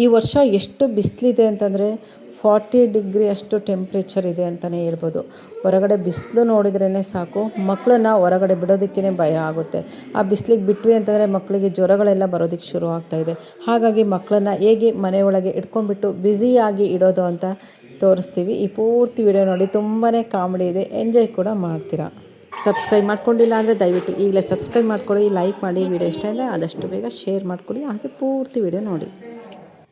ಈ ವರ್ಷ ಎಷ್ಟು ಬಿಸಿಲಿದೆ ಅಂತಂದರೆ 40 ಡಿಗ್ರಿ ಅಷ್ಟು ಟೆಂಪ್ರೇಚರ್ ಇದೆ ಅಂತಲೇ ಹೇಳ್ಬೋದು. ಹೊರಗಡೆ ಬಿಸಿಲು ನೋಡಿದ್ರೇ ಸಾಕು, ಮಕ್ಕಳನ್ನ ಹೊರಗಡೆ ಬಿಡೋದಕ್ಕೇ ಭಯ ಆಗುತ್ತೆ. ಆ ಬಿಸಿಲಿಗೆ ಬಿಟ್ವಿ ಅಂತಂದರೆ ಮಕ್ಕಳಿಗೆ ಜ್ವರಗಳೆಲ್ಲ ಬರೋದಕ್ಕೆ ಶುರು ಆಗ್ತಾಯಿದೆ. ಹಾಗಾಗಿ ಮಕ್ಕಳನ್ನ ಹೇಗೆ ಮನೆಯೊಳಗೆ ಇಟ್ಕೊಂಡ್ಬಿಟ್ಟು ಬ್ಯುಸಿಯಾಗಿ ಇಡೋದು ಅಂತ ತೋರಿಸ್ತೀವಿ. ಈ ಪೂರ್ತಿ ವಿಡಿಯೋ ನೋಡಿ, ತುಂಬಾ ಕಾಮಿಡಿ ಇದೆ, ಎಂಜಾಯ್ ಕೂಡ ಮಾಡ್ತೀರಾ. ಸಬ್ಸ್ಕ್ರೈಬ್ ಮಾಡ್ಕೊಂಡಿಲ್ಲ ಅಂದರೆ ದಯವಿಟ್ಟು ಈಗಲೇ ಸಬ್ಸ್ಕ್ರೈಬ್ ಮಾಡ್ಕೊಳ್ಳಿ, ಲೈಕ್ ಮಾಡಿ, ವಿಡಿಯೋ ಇಷ್ಟ ಇಲ್ಲ ಆದಷ್ಟು ಬೇಗ ಶೇರ್ ಮಾಡ್ಕೊಳ್ಳಿ. ಹಾಗೆ ಪೂರ್ತಿ ವಿಡಿಯೋ ನೋಡಿ.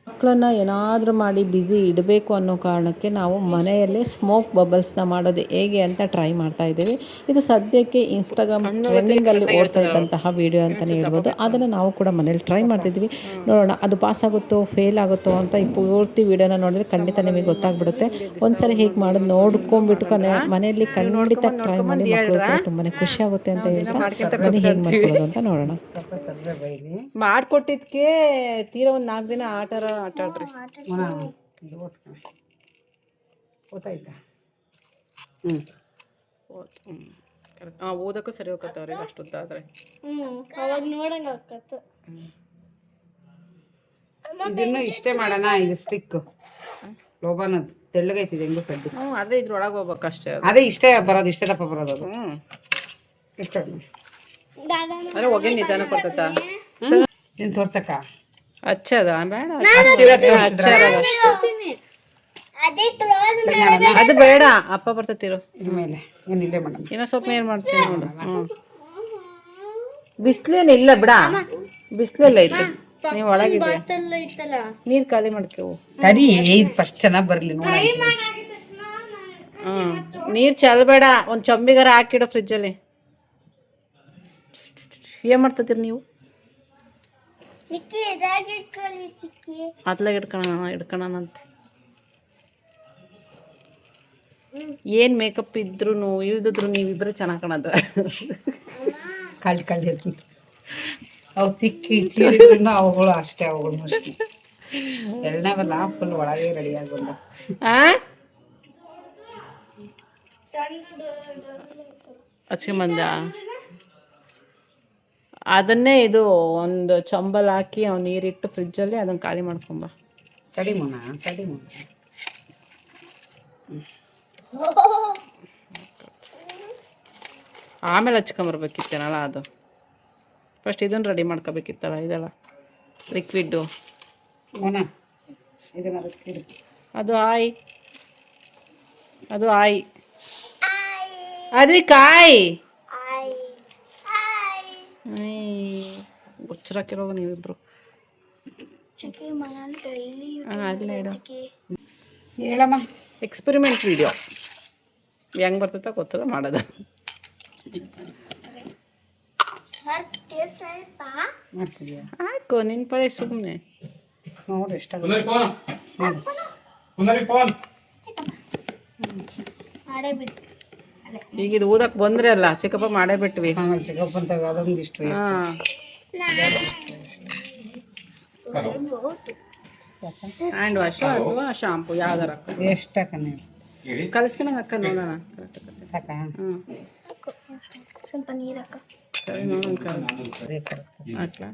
ಮಕ್ಕಳನ್ನು ಏನಾದರೂ ಮಾಡಿ ಬ್ಯುಸಿ ಇಡಬೇಕು ಅನ್ನೋ ಕಾರಣಕ್ಕೆ ನಾವು ಮನೆಯಲ್ಲೇ ಸ್ಮೋಕ್ ಬಬಲ್ಸ್ನ ಮಾಡೋದು ಹೇಗೆ ಅಂತ ಟ್ರೈ ಮಾಡ್ತಾ ಇದ್ದೀವಿ. ಇದು ಸದ್ಯಕ್ಕೆ ಇನ್ಸ್ಟಾಗ್ರಾಮ್ ಟ್ರೆಂಡಿಂಗಲ್ಲಿ ಓಡ್ತಾ ಇದ್ದಂತಹ ವಿಡಿಯೋ ಅಂತಲೇ ಹೇಳ್ಬೋದು. ಅದನ್ನು ನಾವು ಕೂಡ ಮನೇಲಿ ಟ್ರೈ ಮಾಡ್ತಿದ್ವಿ. ನೋಡೋಣ ಅದು ಪಾಸ್ ಆಗುತ್ತೋ ಫೇಲ್ ಆಗುತ್ತೋ ಅಂತ ಈ ಪೂರ್ತಿ ವಿಡಿಯೋನ ನೋಡಿದ್ರೆ ಖಂಡಿತ ನಿಮಗೆ ಗೊತ್ತಾಗ್ಬಿಡುತ್ತೆ. ಒಂದ್ಸರಿ ಹೇಗೆ ಮಾಡೋದು ನೋಡ್ಕೊಂಡ್ಬಿಟ್ಟು ಮನೆಯಲ್ಲಿ ಖಂಡಿತ ಟ್ರೈ ಮಾಡಿ, ಮಕ್ಕಳು ಕೂಡ ತುಂಬಾ ಖುಷಿ ಆಗುತ್ತೆ ಅಂತ ಹೇಳ್ತಾ ಬನ್ನಿ ಹೇಗೆ ಮಾಡ್ಕೊಳ್ಳೋದು ಅಂತ ನೋಡೋಣ. ಮಾಡಿಕೊಟ್ಟಿದ್ದಕ್ಕೆ ತೀರಾ ಒಂದು 4 ದಿನ ಆಟ ಆಡ್ರಿ. ಗೊತ್ತಾಯ್ತಾ? ಕರೆಕ್ಟ್. ಓದಕ್ಕೂ ಸರಿ ಹೋಗತ್ತೆ ಅವ್ರಿಗೆ ಅಷ್ಟು ಉದ್ದ ಆದರೆ. ಇದನ್ನು ಇಷ್ಟೇ ಮಾಡೋಣ. ಇದು ಸ್ಟಿಕ್ ಲೋಬಾನ ತೆಳ್ಳಗೈತಿದೆ, ಹೆಂಗೋ ಕಡ್ಡಿ. ಅದೇ ಇದ್ರೊಳಗೆ ಹೋಗ್ಬೇಕಷ್ಟೇ. ಅದೇ ಇಷ್ಟೇ ಬರೋದು, ಇಷ್ಟೇ ದಪ್ಪ ಬರೋದು ಅದು. ಅದೇ ಹೊಗೆ ನಿಧಾನ ಕೊಡ್ತೈತಾ ನೀನು ತೋರ್ಸಕ್ಕ ಹಚ್ಚದ ಬೇಡ, ಅದು ಬೇಡ. ಅಪ್ಪ ಬರ್ತತಿರು ಮೇಲೆ ಏನಿಲ್ಲ ಮೇಡಮ್. ಇನ್ನೂ ಸ್ವಲ್ಪ ಏನ್ ಮಾಡ್ತೀವಿ ನೋಡು. ಬಿಸಿಲೇನಿಲ್ಲ ಬಿಡ, ಬಿಸಿಲೆಲ್ಲ ಐತೆ. ನೀವು ಒಳಗಿದ್ಯಾ, ನೀರ್ ಖಾಲಿ ಮಾಡ್ಕೇವು. ತಡಿ ಫಸ್ಟ್ ಚೆನ್ನಾಗಿ ಬರ್ಲಿ ನೋಡಿ. ನೀರ್ ಚೆಲ್ಬೇಡ, ಒಂದ್ ಚೊಂಬಿಗಾರ ಹಾಕಿಡೋ ಫ್ರಿಜ್ಜಲ್ಲಿ. ಏನ್ ಮಾಡ್ತತೀರಿ ನೀವು? ಅದ್ಲಾಗ ಇಡ್ಕೊಳಂತೆ. ಏನ್ ಮೇಕಪ್ ಇದ್ರು ಇಲ್ದಿದ್ರು ನೀವಿಬ್ರು ಚೆನ್ನಾಗಿ ಕಾಣೋದು. ಕಳ್ಳಿ ಅವು ತಿಕ್ಕಿ ತೀರಿದ್ರು ಅವುಗಳು ಅಷ್ಟೇ, ಅವುಗಳು ಅಷ್ಟೇ. ಎರಡನೇವಲ್ಲ ಫುಲ್ ಒಳಗೆ ರೆಡಿ ಆಗೋಲ್ಲ. ಹಚ್ಕೊಂಬಂದ ಅದನ್ನೇ ಇದು ಒಂದು ಚೊಂಬಲ್ ಹಾಕಿ ನೀರಿಟ್ಟು ಫ್ರಿಜ್ಜಲ್ಲಿ ಅದನ್ನು ಖಾಲಿ ಮಾಡ್ಕೊಂಬ. ಕಡಿಮೆ ಆಮೇಲೆ ಹಚ್ಕೊಂಬರ್ಬೇಕಿತ್ತೇನಲ್ಲ ಅದು. ಫಸ್ಟ್ ಇದನ್ನು ರೆಡಿ ಮಾಡ್ಕೋಬೇಕಿತ್ತಲ್ಲ, ಇದೆಲ್ಲ ಲಿಕ್ವಿಡ್ಡು. ಅದು ಆಯ್ ಅದು ಕಾಯಿ ಗೊಚ್ಚರಾಕಿರೋ ನೀವಿಬ್ರು. ಹೇಳಮ್ಮ. ಎಕ್ಸ್ಪೆರಿಮೆಂಟ್ ವಿಡಿಯೋ ಹೆಂಗೆ ಬರ್ತೈತ ಗೊತ್ತದ ಮಾಡೋದು. ಆಯ್ತು ನಿನ್ನ ಪಡೆ ಸುಮ್ಮನೆ ನೋಡಿ ಎಷ್ಟ ಈಗ ಇದು ಓದಕ್ಕೆ ಬಂದ್ರೆ ಅಲ್ಲ ಚಿಕ್ಕಪ್ಪ ಮಾಡೇ ಬಿಟ್ವಿ. ಚಿಕ್ಕಪ್ಪಂತಾಗ ಅದೊಂದಿಷ್ಟು ಹ್ಯಾಂಡ್ ವಾಶ್ ಅಥವಾ ಶಾಂಪು ಯಾವ್ದಾರ ಎಷ್ಟು ಹಾಕನೆ ಕಲಿಸ್ಕೊಂಡಂಗೆ ಅಕ್ಕ ನೋಡೋಣ. ಸಾಕ? ಸ್ವಲ್ಪ ನೀರು ಹಾಕ. ಸರಿ ನೋಡೋಣ ಹಾಕ್ಲಾ?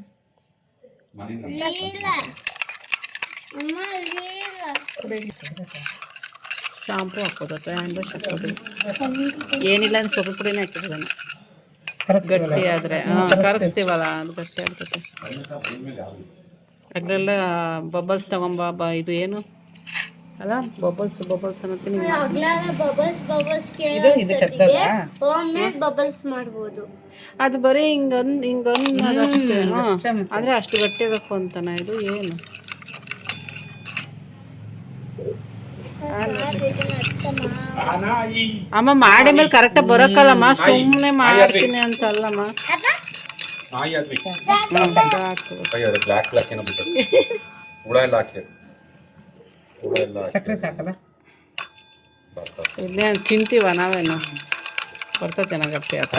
ಶಾಂಪು ಹಾಕೋದು ಅಥವಾ ಹ್ಯಾಂಡ್ ವಾಶ್ ಹಾಕೋದು ಏನಿಲ್ಲ ಅಂದ್ರೆ ಸೊಪ್ಪು ಪುಡಿನೇ ಹಾಕಿರೋದನ್ನು. ಗಟ್ಟಿ ಆದರೆ ಕರಗಿಸ್ತೀವಲ್ಲ ಅದು ಗಟ್ಟಿ ಆಗ್ತದೆ. ಅದರೆಲ್ಲ ಬಬಲ್ಸ್ ತಗೊಂಬ. ಇದು ಏನು ಅಲ್ಲ ಬಬಲ್ಸ್ ಅನ್ನೋದಕ್ಕೆ ಅದು ಬರೀ ಹಿಂಗಷ್ಟೇ. ಅಂದರೆ ಅಷ್ಟು ಗಟ್ಟಿ ಬೇಕು ಅಂತಾನೆ. ಇದು ಏನು ಅಮ್ಮ ಮಾಡಿ ಮೇಲೆ ಕರೆಕ್ಟಾಗಿ ಬರೋಕ್ಕಲ್ಲಮ್ಮ, ಸುಮ್ಮನೆ ಮಾಡ್ತೀನಿ ಅಂತ ಅಲ್ಲಮ್ಮ. ಸಕ್ಕರೆ ಸಾಕಲ್ಲ? ಇನ್ನೇನು ತಿಂತೀವ ನಾವೇನು ಬರ್ತದೆ ಗಟ್ಟಿ ಆತ.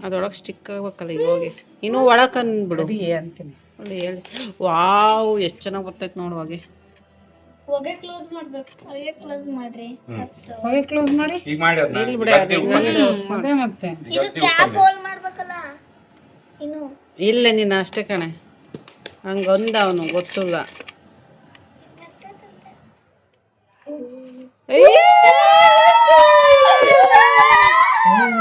ಅದೊಳಗೆ ಸ್ಟಿಕ್ ಆಗ್ಬೇಕಲ್ಲ ಈಗ ಹೋಗಿ. ಇನ್ನೂ ಒಳಗೆ ಅಂದ್ಬಿಡು ಅಂತೀನಿ. ಅಲ್ಲಿ ಹೇಳಿ. ವಾವ್ ಎಷ್ಟು ಚೆನ್ನಾಗಿ ಬರ್ತೈತೆ ನೋಡುವಾಗೆ. ಹೊಗೆ ಕ್ಲೋಸ್ ಮಾಡಬೇಕು. ಹೊಗೆ ಕ್ಲೋಸ್ ಮಾಡ್ರಿ ಫಸ್ಟ್. ಹೊಗೆ ಕ್ಲೋಸ್ ಮಾಡಿ ಈಗ ಮಾಡಿ ಇಲ್ಲಿ ಬಿಡ. ಅದೇ ಮತ್ತೆ ಇದು ಕ್ಯಾಪ್ ಹೋಲ್ ಮಾಡಬೇಕಲ್ಲ. ಇನ್ನು ಇಲ್ಲ ನೀನು ಅಷ್ಟೇ ಕಣೆ ಹಂಗೊಂದ ಅವನು ಗೊತ್ತಿಲ್ಲ.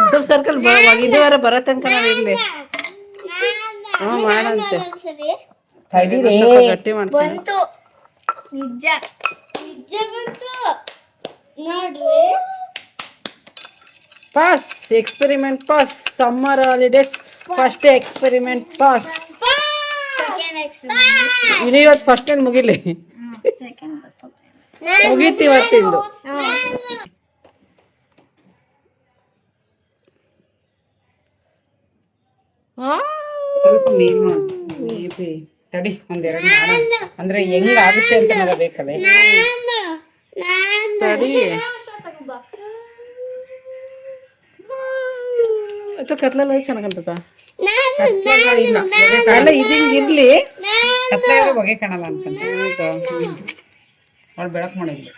ಸ್ವಲ್ಪ ಸರ್ಕಲ್ ಇದುವರೆ ಬರೋ ತನಕ ನಾವು ಇರಲಿ. ಹ್ಞೂ ಮಾಡಂತೆ ಸರಿ ಸ್ವಲ್ಪ ಗಟ್ಟಿ ಮಾಡ್ತೀನಿ. ಬಂತು ನಿಜ ನಿಜ ಬಂತು ನೋಡ್ರಿ. Pass experiment pass. Summer holidays first experiment pass. Second experiment ಇನ್ನು ಇವತ್ತು ಫಸ್ಟ್ ಏನು ಮುಗಿಲಿ, ಸೆಕೆಂಡ್ ಬಂತು. ಮುಗೀತಿ ಇವತ್ತಿಂದು. ಸ್ವಲ್ಪ ಮೇಲ್ ಮಾಡಿ ತಡಿ ಒಂದೆರಡು ಮಾಡೋಣ. ಅಂದ್ರೆ ಹೆಂಗ್ ಆಗುತ್ತೆ ಅಂತ ನೋಡಬೇಕಲ್ಲ. ತಡಿ ಅಥವಾ ಕತ್ಲೆಲ್ಲ ಚೆನ್ನಾಗಿ ಕಾಣ್ತದ. ಇಲ್ಲ ಅಲ್ಲ ಇದು ಹಿಂಗೆ ಇರಲಿ. ಕತ್ಲೆ ಹೊಗೆ ಕಾಣಲ್ಲ ಅನ್ಕೊಂತ ಅವ್ಳು ಬೆಳಕು ಮಾಡಿದ್ಲು.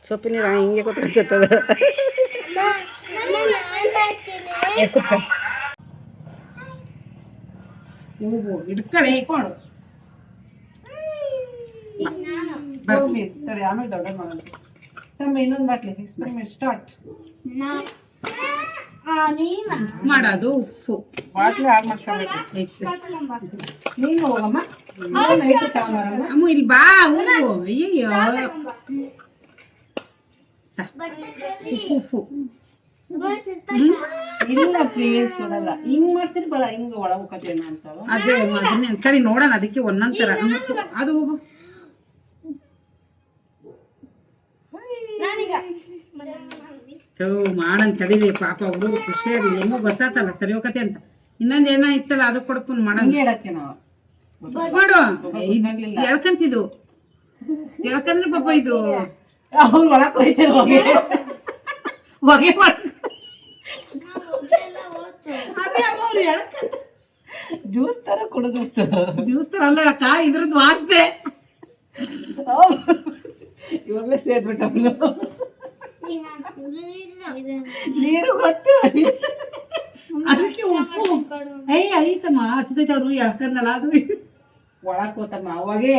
ಸ್ವಲ್ಪ ನೀರು ಹಿಂಗೆ ಕೂತ್ಕೊಳ್ತದ. ಕುತ್ಕ ಹೂವು ಹಿಡ್ಕಡೆ ಇಟ್ಕೊಂಡು ಬರ್ತೀನಿ ತಡಿ, ಆಮೇಲೆ ದೊಡ್ಡ ಮಾಡೋಣ. ತಮ್ಮ ಇನ್ನೊಂದು ಬಾಟ್ಲಿ ಎಕ್ಸ್ಪೆರಿಮೆಂಟ್ ಸ್ಟಾರ್ಟ್ ಮಾಡೋದು. ಉಪ್ಪು ಬಾಟ್ಲಿ ಹಾಳು ಮಾಡ್ಕೊಬೇಕು. ನೀನು ಹೋಗಮ್ಮ, ಅಮ್ಮ ಇಲ್ಲಿ ಬಾ. ಹೂವು ಅಯ್ಯಯ್ಯೋ ಉಪ್ಪು ಇಲ್ಲ ಪ್ಲೀಸ್ ಸುಡಲ್ಲ. ಹಿಂಗ್ ಮಾಡ್ಸಿರ್ ಬರ ಹಿಂಗ ಒಳ ಹೋಗತ್ತೇನ ಅಂತ ಅದೇ ಅದನ್ನೇ ಕರಿ ನೋಡೋಣ. ಅದಕ್ಕೆ ಒಂದೊಂದ್ ತರ ಅದು ಮಾಡಂತ ತಡಿಲಿ ಪಾಪ ಹುಡುಗ ಖುಷಿಯಾಗಿ ಹೆಂಗೋ ಗೊತ್ತಾತಲ್ಲ ಸರಿ ಹೋಗತ್ತೆ ಅಂತ. ಇನ್ನೊಂದ್ ಏನೋ ಇತ್ತಲ್ಲ ಅದು ಕೊಡ್ಕೊಂಡು ಮಾಡಂಗ ಹೇಳಕ್ಕೆ ನಾವು ಮಾಡು. ಎಳ್ಕಂತಿದ್ದು ಎಳ್ಕಂದ್ರೆ ಪಾಪ ಇದು ಅವ್ರು ಒಳಕ್ ಹೋಯ್ತಾರೆ ಹೊಗೆ ಹೊಗೆ ಮಾಡ. ಅದೇ ಅವ್ರು ಎಳ್ಕಂತ ಜ್ಯೂಸ್ ತರ ಕುಡಿದು ಜ್ಯೂಸ್ ತರ ಅಲ್ಲ ಅಕ್ಕ, ಇದ್ರದ್ದು ವಾಸನೆ ಇವಾಗಲೇ ಸೇರ್ಬಿಟ್ಟ ನೀರು ಗೊತ್ತು. ಅದಕ್ಕೆ ಉಪ್ಪು ಐತಮ್ಮ ಹಚ್ಚದೈತೆ ಅವ್ರು ಎಳ್ಕಂದಲ್ಲ ಅದು ಒಳಕ್ ಹೋತಮ್ಮ. ಅವಾಗೆ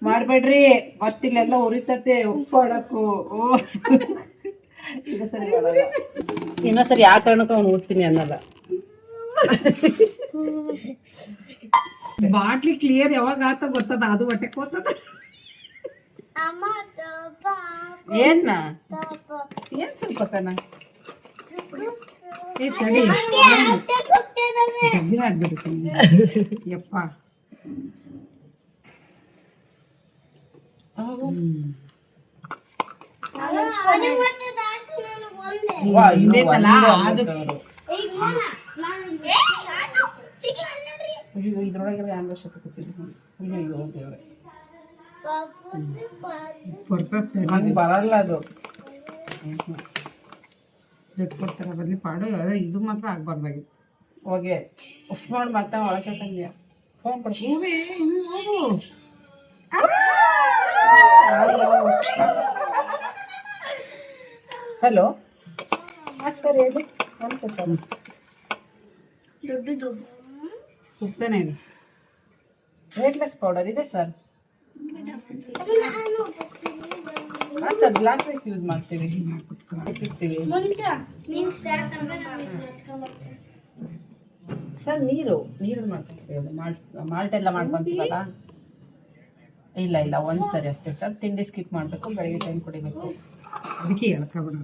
ಮಾಡ್ಬೇಡ್ರಿ ಮತ್ತಿಲ್ಲೆಲ್ಲ ಉರಿತತೆ ಉಪ್ಪು ಹೊಡಕು. ಈಗ ಸರಿ ಇನ್ನೊಂದ್ಸರಿ ಯಾವ ಕಾರಣಕ್ಕೂ ಅವ್ನು ಓದ್ತೀನಿ ಅನ್ನಲ್ಲ. ಬಾಟ್ಲಿ ಕ್ಲಿಯರ್ ಯಾವಾಗ ಆತ ಗೊತ್ತದ, ಅದು ಹೊಟ್ಟೆಗೆ ಹೋಗ್ತದ. ಏನ ಏನ್ ಸ್ವಲ್ಪ ಕಣ ತಡಿ ಜಗ್ಗಿ ಆಡ್ಬಿಡ್ತೀನಿ ಯಪ್ಪ. ಇದ್ರೊಳಗೆ ಬರಲ್ಲ ಅದು ಕೊಡ್ತಾರ ಬದ್ಲಿ ಪಾಡು. ಇದು ಮಾತ್ರ ಆಗ್ಬಾರ್ದಾಗಿತ್ತು. ಹೋಗಿ ಉಪ್ಪು ಮಾಡಿ ಮತ್ತೆ ಒಳಗೆ ತಂದ್ಯಾ ಫೋನ್ ಕೊಡ್ತೀವಿ. ಹಲೋ ಸರ್ ಹೇಳಿ. ನಮಸ್ತೆ ಸರ್. ದೊಡ್ಡದು ಉಪ್ತಾನೆ ಇದೆ. ವೇಟ್ಲೆಸ್ ಪೌಡರ್ ಇದೆ ಸರ್. ಹಾಂ ಸರ್, ಬ್ಲ್ಯಾಕ್ ರೈಸ್ ಯೂಸ್ ಮಾಡ್ತೀವಿ. ಸರ್ ನೀರು ಮಾಡ್ಕೊತೀವಿ. ಮಾಲ್ಟ್ ಎಲ್ಲ ಮಾಡ್ಕೊತೀವಲ್ಲ. ಇಲ್ಲ ಇಲ್ಲ ಒಂದು ಸರಿ ಅಷ್ಟೇ ಸರ್. ತಿಂಡಿ ಸ್ಕಿಪ್ ಮಾಡಬೇಕು, ಬೆಳಗ್ಗೆ ಟೈಮ್ ಕುಡಿಬೇಕು. ಅದಕ್ಕೆ ಹೇಳ್ಕೊಬಿಡೋಣ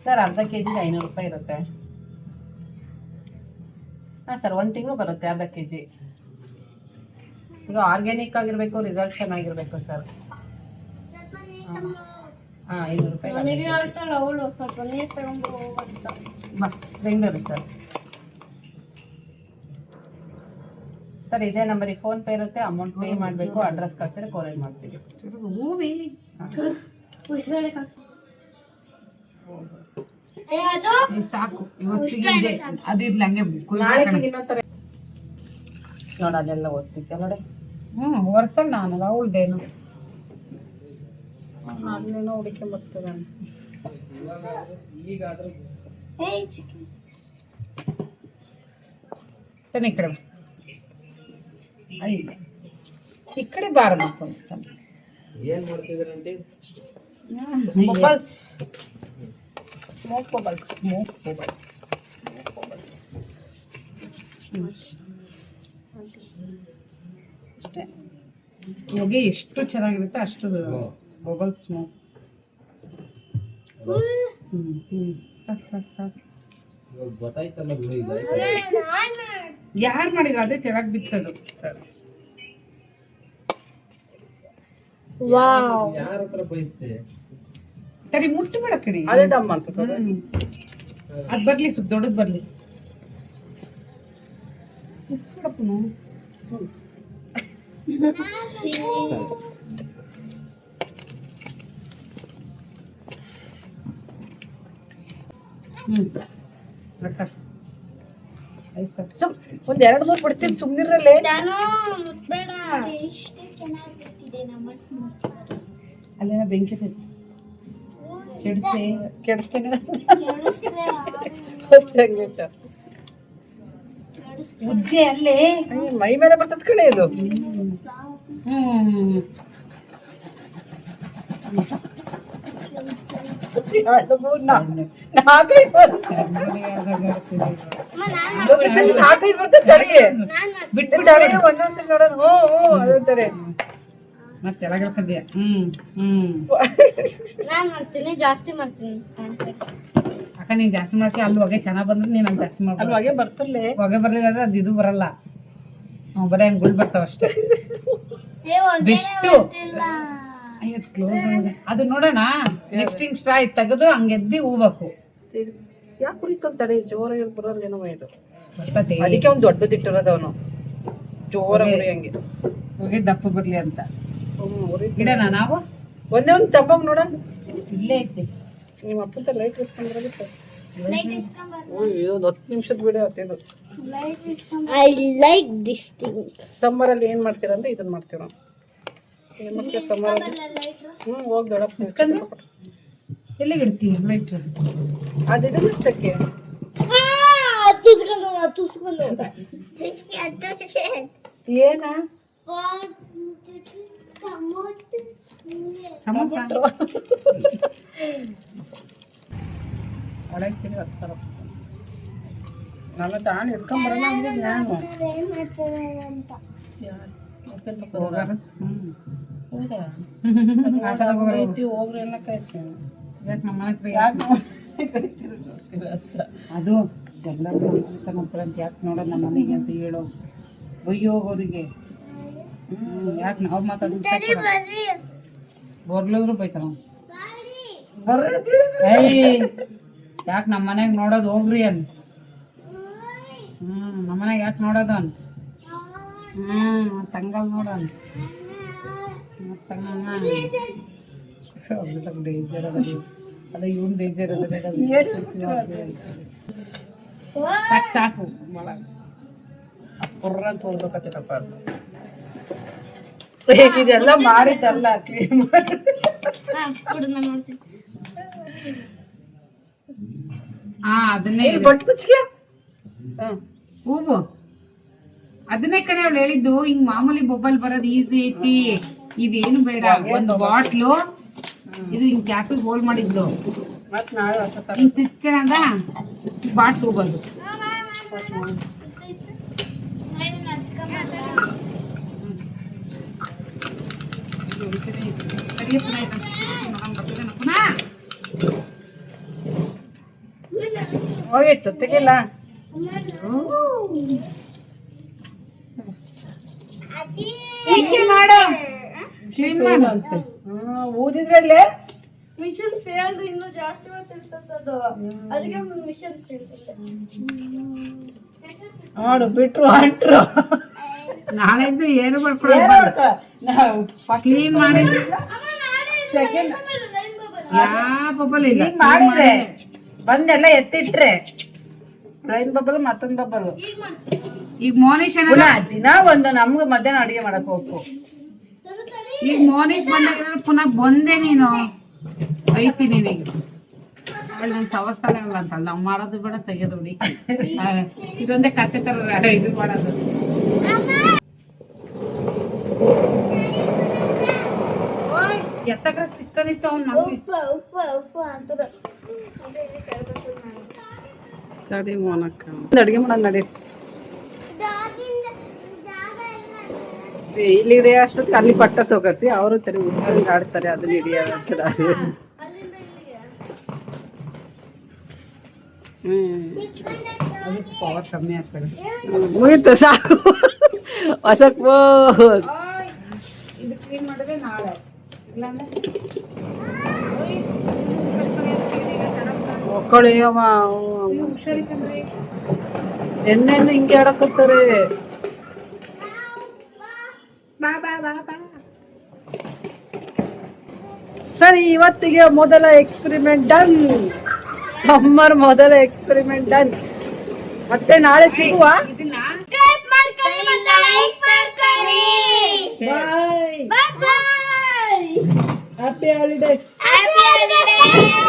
ಸರ್. ಅರ್ಧ ಕೆಜಿಗೆ 500 ರೂಪಾಯಿ ಇರುತ್ತೆ. ಹಾಂ ಸರ್, 1 ತಿಂಗಳು ಬರುತ್ತೆ ಅರ್ಧ ಕೆಜಿ. ಈಗ ಆರ್ಗ್ಯಾನಿಕ್ ಆಗಿರಬೇಕು, ರಿಸಲ್ಟ್ ಚೆನ್ನಾಗಿರ್ಬೇಕು ಸರ್. ಹಾಂ 500 ರೂಪಾಯಿ ಬಾ ಬೆಂಗಳೂರು ಸರ್. ಸರ್ ಇದೇ ನಂಬರಿಗೆ ಫೋನ್ ಪೇ ಇರುತ್ತೆ. ಅಮೌಂಟ್ ಪೇ ಮಾಡಬೇಕು, ಅಡ್ರೆಸ್ ಕಳ್ಸಿದ್ರೆ ಕೊರಿಯರ್ ಮಾಡ್ತೀವಿ. ಹೂವಿ ಸಾಕು ಇವತ್ತಿಗೆ ಇದೆ. ಅದಿರ್ಲಿ ಹಂಗೆ ನೋಡ ಅಲ್ಲೆಲ್ಲ ಓದ್ತಿದ್ದೆ ನೋಡಿ. ವರ್ಷ ನಾನು ಅವಳ್ದೇನು ಅಲ್ಲೇನೋ ಹುಡುಕಿ ಬರ್ತದೆ. Hey, chicken. ಈ ಕಡೆ ಬಾ. ಈ ಕಡೆ ಬಾರ ಮಾಡ್ಕೊಂಡು ಬಬಲ್ಸ್, ಸ್ಮೋಕ್ ಬಬಲ್ಸ್. ಅಷ್ಟೇ. ಹೊಗೆ ಎಷ್ಟು ಚೆನ್ನಾಗಿರುತ್ತೆ ಅಷ್ಟು ಬಬಲ್ಸ್ ಸ್ಮೋಕ್. ಸಾಕು ಸಾಕು ಸಾಕು. ಯಾರು ಮಾಡಿದ್ರು ಅದೇ ತೆಳಗ್ ಬಿತ್ತದು. Wow. ತಡಿ ಮುಟ್ಟು ಬೇಡ ಕಡಿ. ಅದೇ ಡಮ್ ಅಂತ ಅದ್ ಬರ್ಲಿ ಸ್ವಲ್ಪ ದೊಡ್ಡದ್ ಬರ್ಲಿ. ಒಂದ್ 2-3 ಬಿಡ್ತೀನಿ ಸುಮ್ನಿರಲ್ಲೇ. ನಾನು ಮುಟ್ಬೇಡ. ಎಷ್ಟು ಚೆನ್ನಾಗಿ ಬರ್ತಿದೆ ನಮ್ಮ ಸ್ಮೋಕ್ಸ್. ಅಲ್ಲೇನ ಬೆಂಕಿ ಐತಿ ಕೆಡಿಸ್ತೇನೆ ಉಜ್ಜೆ ಅಲ್ಲೇ ಮೈ ಮೇಲೆ ಬರ್ತದ ಕಡೆ ಇದು. ನಾಲ್ಕೈದು ಬರ್ತದೆ ತಡಿ ಬಿಟ್ಟು ತಡಿ ಒಂದೊಂದ್ಸರಿ ನೋಡೋಣ. ಅದಂತಾರೆ ಮತ್ತೆ ಎಳಗಲ್ಕದ್ಯಾ. ನಾನು ಮಾಡ್ತೀನಿ, ಜಾಸ್ತಿ ಮಾಡ್ತೀನಿ. ಅಕ್ಕ ನೀನ್ ಜಾಸ್ತಿ ಮಾಡ್ತಿ ಅಲ್ಲಿ ಹೊಗೆ ಚೆನ್ನಾಗ್ ಬಂದ್ರೆ ನೀನ್ ಅಲ್ಲಿ ಜಾಸ್ತಿ ಮಾಡ್ಬೋದು. ಅಲ್ಲಿ ಹೊಗೆ ಬರ್ತಲ್ಲೇ. ಹೊಗೆ ಬರ್ಲಿಲ್ಲ ಅಂದ್ರೆ ಅದು ಇದು ಬರಲ್ಲ. ಬರೀ ಹಂಗ್ ಗುಳ್ ಬರ್ತಾವ ಅಷ್ಟೇ. ಬೆಷ್ಟು ಅದು ನೋಡೋಣ. ನೆಕ್ಸ್ಟ್ ಹಿಂಗ್ ಸ್ಟ್ರಾ ತೆಗೆದು ಹಂಗ್ ಎದ್ದಿ ಹೂಬೇಕು. ಯಾಕೆ ಕುರಿತಂತ ತಡಿ ಜೋರಾಗಿ ಬರೋದು ಏನೋ ಇದು. ಬರ್ತದೆ ಅದಕ್ಕೆ ಅವ್ನು ದೊಡ್ಡದಿಟ್ಟಿರೋದು ಅವನು ಜೋರ ಹಂಗೆ ಹೊಗೆ ದಪ್ಪ ಬರ್ಲಿ ಅಂತ ಇಡೋಣ ನಾವು. ಒಂದೇ ಒಂದು ತಮ್ಮಗ್ ನೋಡ ಇಲ್ಲೇ ಐತಿ. ನಿಮ್ಮ ಅಪ್ಪಂತ ಲೈಟ್ ಇಸ್ಕೊಂಡ್ಬರೋದಿತ್ತು. Light ಇಸ್ಕೊಂಬರ್ತೀನಿ. ಒಂದು 10 ನಿಮಿಷದ ವಿಡಿಯೋ ಆಗ್ತಿದ್ದು. Light ಇಸ್ಕೊಂಬರ್ತೀನಿ. I like this thing. ಸಮ್ಮರಲ್ಲಿ ಏನು ಮಾಡ್ತೀರ ಅಂದ್ರೆ ಇದನ್ನ ಮಾಡ್ತೀವಿ ನಾವು. ಏನು ಮಾಡ್ತೀವಿ ಸಮ್ಮರಲ್ಲಿ? ಹೋಗಿ ದೊಡ್ಡಪ್ಪ ಇಸ್ಕೊಂಡು ಎಲ್ಲಿಗೆ ಇಡ್ತೀಯ ಲೈಟ್? ಅದಿದೆ ಚಕ್ಕೆ ತುಸ್ಕೊಂಡು ಏನ ಸಮೋಸ ಒಳಗೆ 10,000 ನಾನು ತಾನು ಇಟ್ಕೊಂಬರೋಣ ಅಂದ್ರೆ ನಾನು ಐತಿ ಹೋಗ್ರಿ ಅನ್ನಕ್ಕೆ ಐತಿ. ಯಾಕೆ ನಮ್ಮ ಅದು ಎಲ್ಲ ಅಂತ ಯಾಕೆ ನೋಡೋಣ ನಮ್ಮ ಮನೆಗೆ ಅಂತ ಹೇಳೋ ಬೈಯೋಗೋರಿಗೆ. ಯಾಕೆ ನಾವು ಮಾತಾಡ್ತೀವಿ ಬರ್ಲಿದ್ರು ಬೈತಾನ. ಯಾಕೆ ನಮ್ಮ ಮನೆಗೆ ನೋಡೋದು ಹೋಗ್ರಿ ಅನ್. ನಮ್ಮ ಮನೆಗೆ ಯಾಕೆ ನೋಡೋದು ಅನ್. ತಂಗಲ್ ನೋಡೋಣ ಡೇಂಜರ್ ಅದ. ಅಲ್ಲ ಇವನ್ ಡೇಂಜರ್ ಅದ. ಸಾಕು ಸಾಕು ಪುರ್ರ ಅಂತ ಹೋಗ್ಬೇಕತ್ತಪ್ಪ. ಇದೆಲ್ಲ ಮಾಡಿದ್ದಲ್ಲ ಕ್ಲೀನ್ ಮಾಡಿ ಅದನ್ನೇ ಬಟ್ ಕುಚ್ಚಿಗೆ ಹೂವು ಅದನ್ನೇ ಕಡೆ ಅವಳು ಹೇಳಿದ್ದು. ಹಿಂಗ್ ಮಾಮೂಲಿ ಬೊಬ್ಬಲ್ ಬರೋದು ಈಸಿ ಐತಿ, ಇವೇನು ಬೇಡ. ಒಂದು ಬಾಟ್ಲು ಇದು ಹಿಂಗ್ ಕ್ಯಾಪಿಗೆ ಹೋಲ್ಡ್ ಮಾಡಿದ್ದು. ಮತ್ ನಾಳೆ ಹೊಸ ತರ ಹಿಂಗ್ ತಿತ್ಕೊಂಡ ಬಾಟ್ಲು ಹೋಗೋದು. ಹೋಗಿತ್ತು ತೆಗಿಲ್ಲ. ಊದಿದ್ರಲ್ಲೇ ಮಿಷನ್ ಫೇಲ್ ಇನ್ನೂ ಜಾಸ್ತಿ ಮಾಡ್ತಿರ್ತದ. ಅದಕ್ಕೆ ಮಿಷನ್ ನೋಡು ಬಿಟ್ರು ಅಂಟ್ರು. ನಾಳೆದ್ದು ಏನು ಮಾಡ್ಕೊಳ್ಳೋದು ಕ್ಲೀನ್ ಮಾಡಿ ಯಾವ ಬಬ್ಬಲ್ ಇಲ್ಲ ಮಾಡಿದ್ರೆ ಬಂದೆಲ್ಲ ಎತ್ತಿಟ್ರೆ ಲೈನ್ ಬಬ್ಬಲ್ ಮತ್ತೊಂದು ಬಬ್ಬಲ್. ಈಗ ಮೋನಿಶ್ ದಿನ ಒಂದು ನಮ್ಗೆ ಮಧ್ಯಾಹ್ನ ಅಡಿಗೆ ಮಾಡಕ್ ಹೋಗ್ಬೇಕು. ಈಗ ಮೋನಿಶ್ ಬಂದಾಗ ಪುನಃ ಬಂದೆ ನೀನು ಐತಿ ನಿನಗೆ ನನ್ನ ಸವಸ್ತಾನ ಅಂತಲ್ಲ ನಾವು ಮಾಡೋದು ಬೇಡ ತೆಗೆಯೋದು ಹುಡಿ ಇದೊಂದೇ ಕತೆ ತರ ಇದು ಮಾಡೋದು. ಎತ್ತಗ ಸಿಕ್ಕನಿತ್ತು ಅವ್ನು ಉಪ್ಪ ಉಪ್ಪ ಉಪ್ಪ ಅಂತಾರ ಅದೇ ಇಲ್ಲಿ ಕೇಳ್ಬೇಕು ನಾನು. ತಡಿ ಮೋನಕ್ಕ ಅಡುಗೆ ಮಾಡೋಣ ನಡಿ. ಇಲ್ಲಿ ಹಿಡಿಯ ಅಷ್ಟೊತ್ತಿಗೆ ಅಲ್ಲಿ ಪಟ್ಟ ತಗೋತಿ ಅವರು ತಡಿ ಉತ್ಸಂಗ್ ಆಡ್ತಾರೆ ಅದನ್ನ ಹಿಡಿಯೋದು. ಅಲ್ಲಿಂದ ಇಲ್ಲಿಗೆ ಅದಕ್ಕೆ ಪವರ್ ಕಮ್ಮಿ ಆಗ್ತದೆ. ಮುಗೀತು ಸಾಕು ಹೊಸಕ್ ಇದು ಕ್ಲೀನ್ ಮಾಡಿದ್ರೆ ನಾಳೆ ಇಲ್ಲಾಂದ್ರೆ ಮಕ್ಕಳು ಎಣ್ಣೆಂದು ಹಿಂಗೆ ಆಡಕತ್ತಾರೆ. ಸರಿ, ಇವತ್ತಿಗೆ ಮೊದಲ ಎಕ್ಸ್ಪೆರಿಮೆಂಟ್ ಡನ್. ಸಮ್ಮರ್ ಮೊದಲ ಎಕ್ಸ್ಪೆರಿಮೆಂಟ್ ಡನ್. ಮತ್ತೆ ನಾಳೆ ಸಿಗುವ. ಸಬ್ಸ್ಕ್ರೈಬ್ ಮಾಡ್ಕೊಳ್ಳಿ ಮತ್ತೆ ಲೈಕ್ ಮಾಡ್ಕೊಳ್ಳಿ. Bye. Bye bye. Happy holidays. Happy holidays.